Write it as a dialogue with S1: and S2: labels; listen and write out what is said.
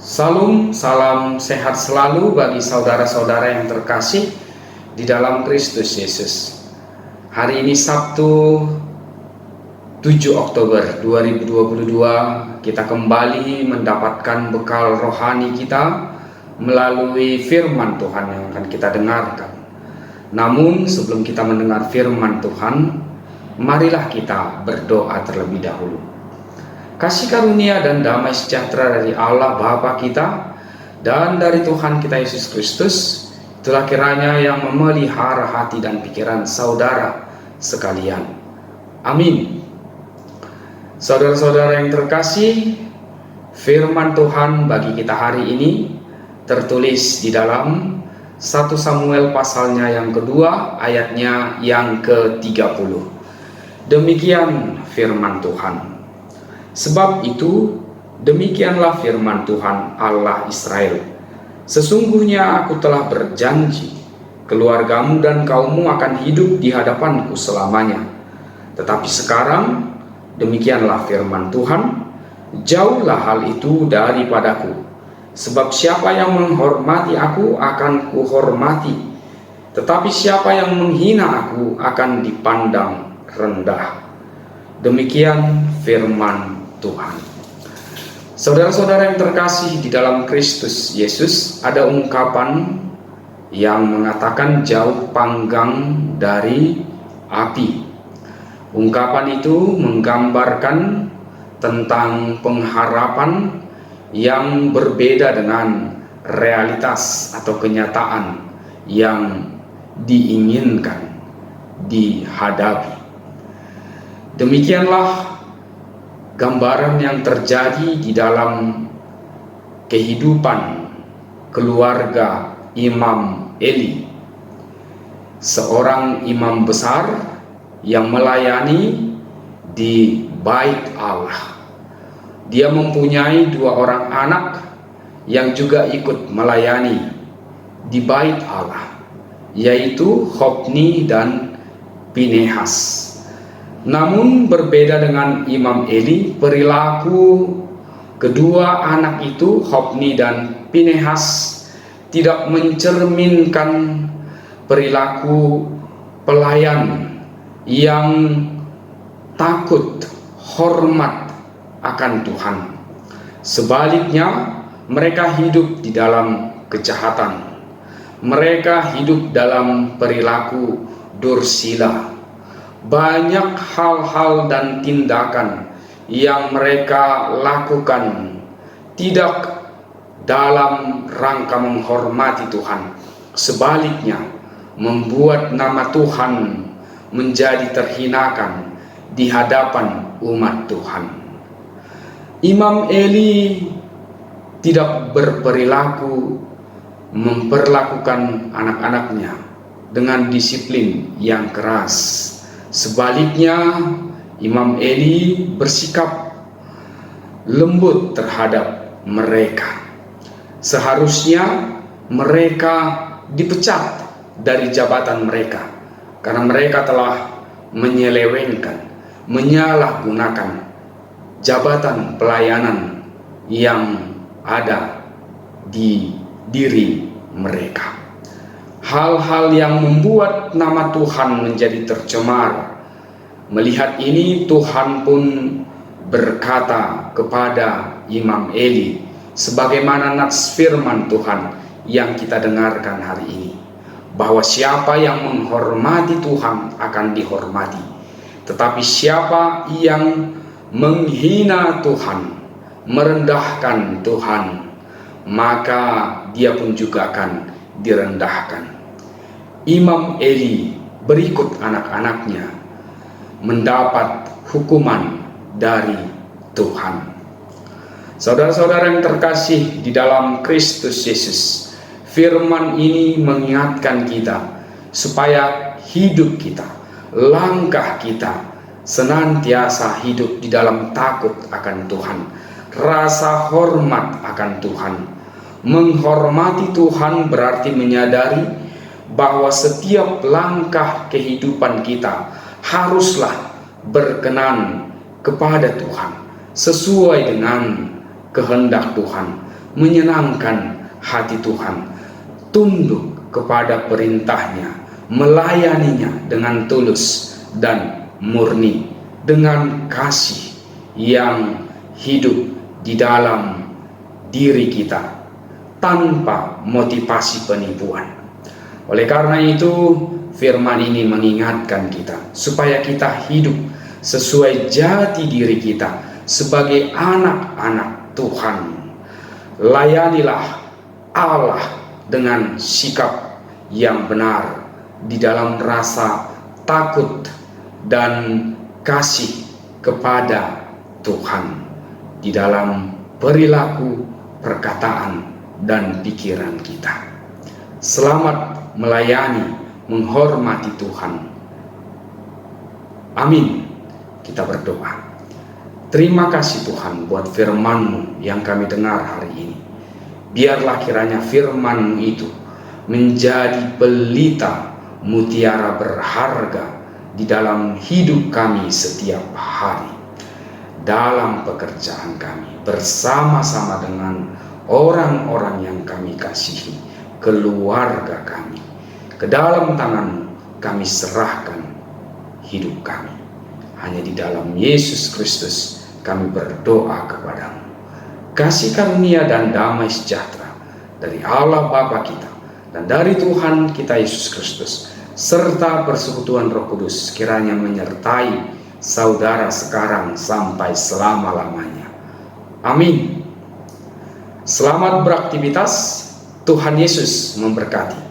S1: Salam, salam sehat selalu bagi saudara-saudara yang terkasih di dalam Kristus Yesus. Hari ini Sabtu 7 Oktober 2022, kita kembali mendapatkan bekal rohani kita melalui firman Tuhan yang akan kita dengarkan. Namun sebelum kita mendengar firman Tuhan, marilah kita berdoa terlebih dahulu. Kasih karunia dan damai sejahtera dari Allah Bapa kita dan dari Tuhan kita Yesus Kristus, itulah kiranya yang memelihara hati dan pikiran saudara sekalian. Amin. Saudara-saudara yang terkasih, firman Tuhan bagi kita hari ini tertulis di dalam 1 Samuel pasalnya yang kedua, ayatnya yang ke-30. Demikian firman Tuhan. Sebab itu, demikianlah firman Tuhan Allah Israel. Sesungguhnya aku telah berjanji, keluargamu dan kaummu akan hidup di hadapanku selamanya. Tetapi sekarang, demikianlah firman Tuhan, jauhlah hal itu daripadaku. Sebab siapa yang menghormati aku akan kuhormati, tetapi siapa yang menghina aku akan dipandang rendah. Demikian firman Tuhan. Saudara-saudara yang terkasih di dalam Kristus Yesus, ada ungkapan yang mengatakan jauh panggang dari api. Ungkapan itu menggambarkan tentang pengharapan yang berbeda dengan realitas atau kenyataan yang diinginkan dihadapi. Demikianlah gambaran yang terjadi di dalam kehidupan keluarga Imam Eli, seorang imam besar yang melayani di Bait Allah. Dia mempunyai 2 orang anak yang juga ikut melayani di Bait Allah, yaitu Hofni dan Pinehas. Namun berbeda dengan Imam Eli, perilaku kedua anak itu, Hofni dan Pinehas, tidak mencerminkan perilaku pelayan yang takut, hormat akan Tuhan. Sebaliknya, mereka hidup di dalam kejahatan. Mereka hidup dalam perilaku dursila. Banyak hal-hal dan tindakan yang mereka lakukan tidak dalam rangka menghormati Tuhan. Sebaliknya, membuat nama Tuhan menjadi terhinakan di hadapan umat Tuhan. Imam Eli tidak berperilaku memperlakukan anak-anaknya dengan disiplin yang keras. Sebaliknya, Imam Eli bersikap lembut terhadap mereka. Seharusnya mereka dipecat dari jabatan mereka karena mereka telah menyelewengkan, menyalahgunakan jabatan pelayanan yang ada di diri mereka. Hal-hal yang membuat nama Tuhan menjadi tercemar. Melihat ini, Tuhan pun berkata kepada Imam Eli, sebagaimana nats firman Tuhan yang kita dengarkan hari ini, bahwa siapa yang menghormati Tuhan akan dihormati, tetapi siapa yang menghina Tuhan, merendahkan Tuhan, maka dia pun juga akan direndahkan. Imam Eli berikut anak-anaknya mendapat hukuman dari Tuhan. Saudara-saudara yang terkasih di dalam Kristus Yesus, firman ini mengingatkan kita supaya hidup kita, langkah kita senantiasa hidup di dalam takut akan Tuhan, rasa hormat akan Tuhan. Menghormati Tuhan berarti menyadari bahwa setiap langkah kehidupan kita haruslah berkenan kepada Tuhan, sesuai dengan kehendak Tuhan, menyenangkan hati Tuhan, tunduk kepada perintahnya, melayaninya dengan tulus dan murni, dengan kasih yang hidup di dalam diri kita tanpa motivasi penipuan. Oleh karena itu, firman ini mengingatkan kita supaya kita hidup sesuai jati diri kita sebagai anak-anak Tuhan. Layanilah Allah dengan sikap yang benar di dalam rasa takut dan kasih kepada Tuhan di dalam perilaku, perkataan, dan pikiran kita. Selamat melayani, menghormati Tuhan. Amin. Kita berdoa. Terima kasih Tuhan buat firman-Mu yang kami dengar hari ini. Biarlah kiranya firman-Mu itu menjadi pelita mutiara berharga di dalam hidup kami setiap hari, dalam pekerjaan kami, bersama-sama dengan orang-orang yang kami kasihi, keluarga kami. Ke dalam tangan-Mu kami serahkan hidup kami. Hanya di dalam Yesus Kristus kami berdoa kepadamu. Kasih karunia dan damai sejahtera dari Allah Bapa kita dan dari Tuhan kita Yesus Kristus, serta persekutuan Roh Kudus kiranya menyertai saudara sekarang sampai selama-lamanya. Amin. Selamat beraktivitas. Tuhan Yesus memberkati.